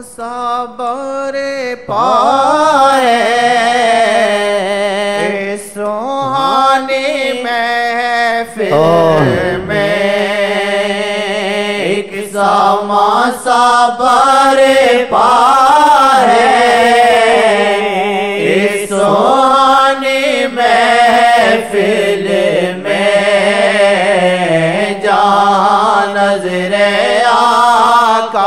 صبر پائے سہانی محفل میں ایک سما صبر پائے سہانی محفل میں جہاں نظر آقا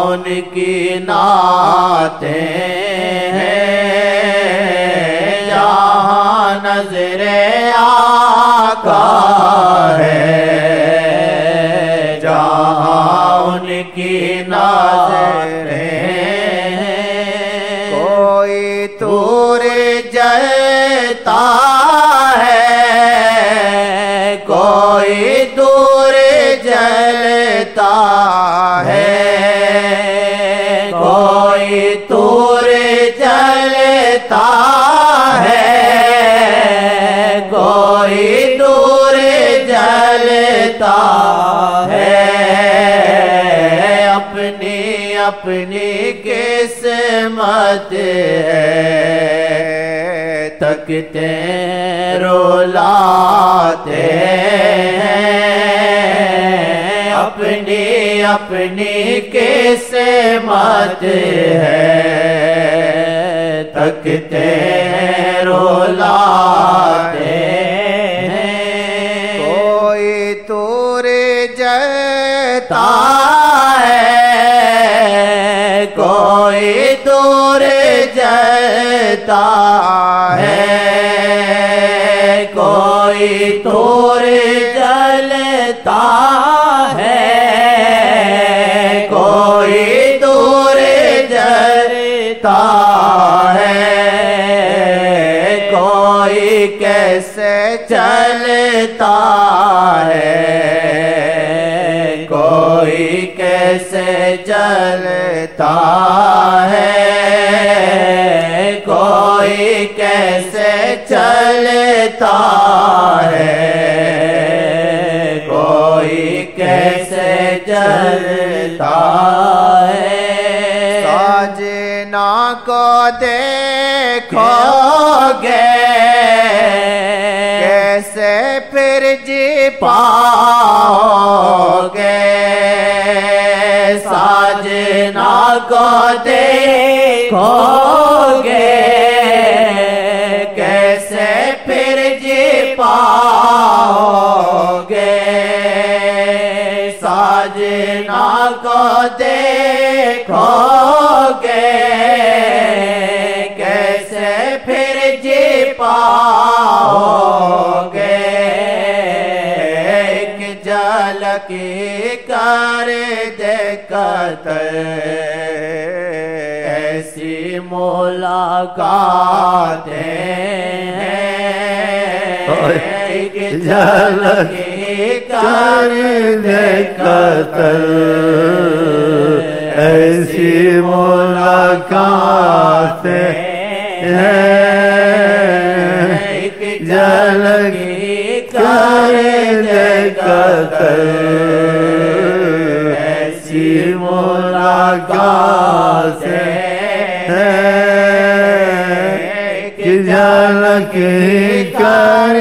ان کی نعتیں ہیں جہاں نظر آقا ہے جہاں ان کی نظریں ہیں کوئی طور جلتا ہے کوئی دور جلتا ہے کوئی طور جلتا ہے کوئی دور جلتا ہے اپنی اپنی قسمت ہے تکتے رلاتے ہیں اپنی اپنی قسمت ہے تکتے رلاتے ہیں کوئی طور جلتا ہے کوئی دور جلتا ہے کوئی طور جلتا ہے کوئی دور جلتا ہے کوئی کیسے چلتا ہے کوئی کیسے چلتا ہے کوئی کیسے چلتا ہے کوئی کیسے چلتا ہے ساجنا کو دیکھو گے کیسے پھر جی پاؤ گے ساجنا کو دیکھو گے کیسے پھر جی پاؤ گے ساجنا کو دیکھو گے کیسے پھر جی پاؤ گے ایک جھلک کر دے قطر ایسی ملاقاتیں ہیں ایک جھلک کر دے قطر ایسی ملاقاتیں ہیں ایک جھلک کر دے قطر ایسی ملاقاتیں ایک جھلک کر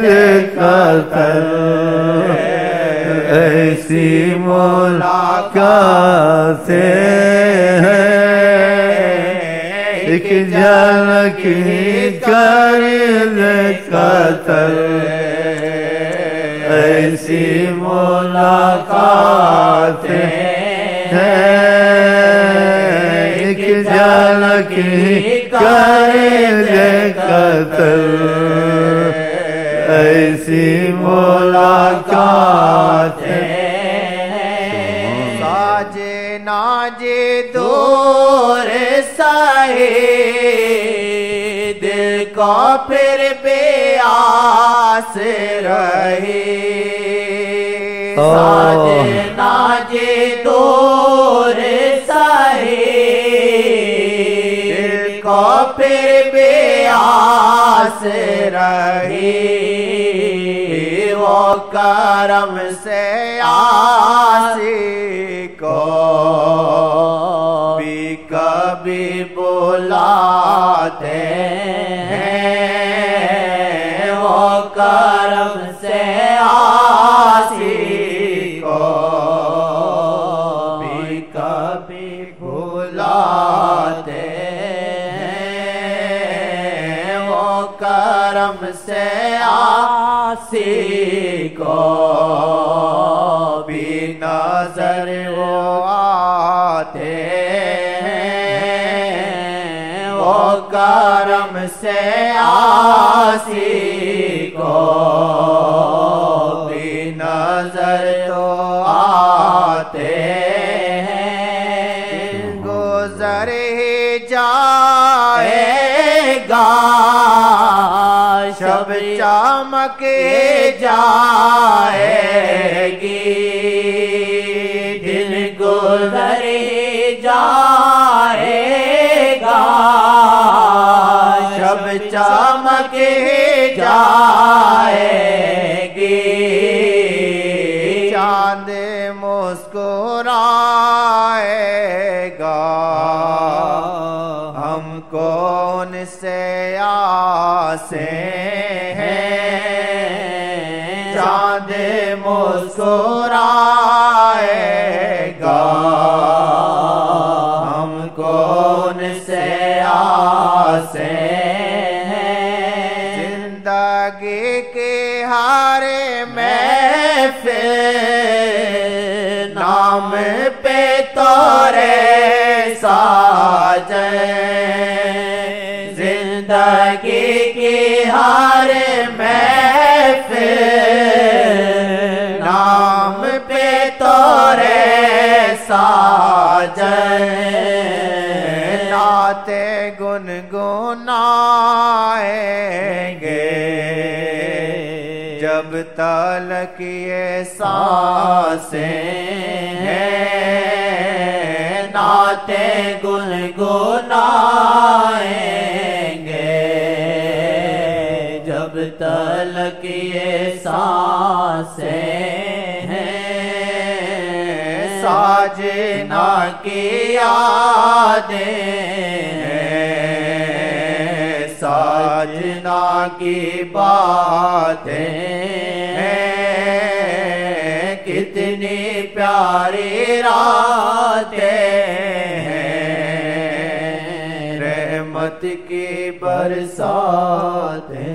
دے قطر ایسی ملاقاتیں ایک جھلک کر دے قطر ایسی ملاقاتیں ایک جھلک کر دے قطر ایسی ملاقاتیں ساجنا جی دور سہی دل کو پھر بے آس رہی ساجنا جی دور سہی دل کو پھر بے آس رہی وہ وہ کرم سے آسی کو بھی کبھی بلاتے ہیں، وہ کرم سے آسی کو بھی کبھی بلاتے ہیں، وہ کرم سے آسی کو بھی نظر وہ آتے ہیں، وہ کرم سے آسی کو بھی نظر تو آتے ہیں، گزر ہی جائے گا شب چمک جائے گی، دن گزر جائے گا شب چمک جائے گی، چاند مسکرائے گا ہم کو ان سے آسیں ہیں، چاند مسکرائے گا ہم کو ان سے آسیں ہیں، زندگی کی ہر محفل نام پہ تورے ساجیں، زندگی کی ہر محفل نام پہ تورے ساجیں، نعتیں گنگنائیں گے جب تلک یہ سانسیں ہیں، نعتیں گنگنائیں گے جب تلک یہ سانسیں ہیں، ساجنا کی یادیں ہیں، ساجنا کی باتیں ہیں، کتنی پیاری راتیں ہیں، رحمت کی برساتیں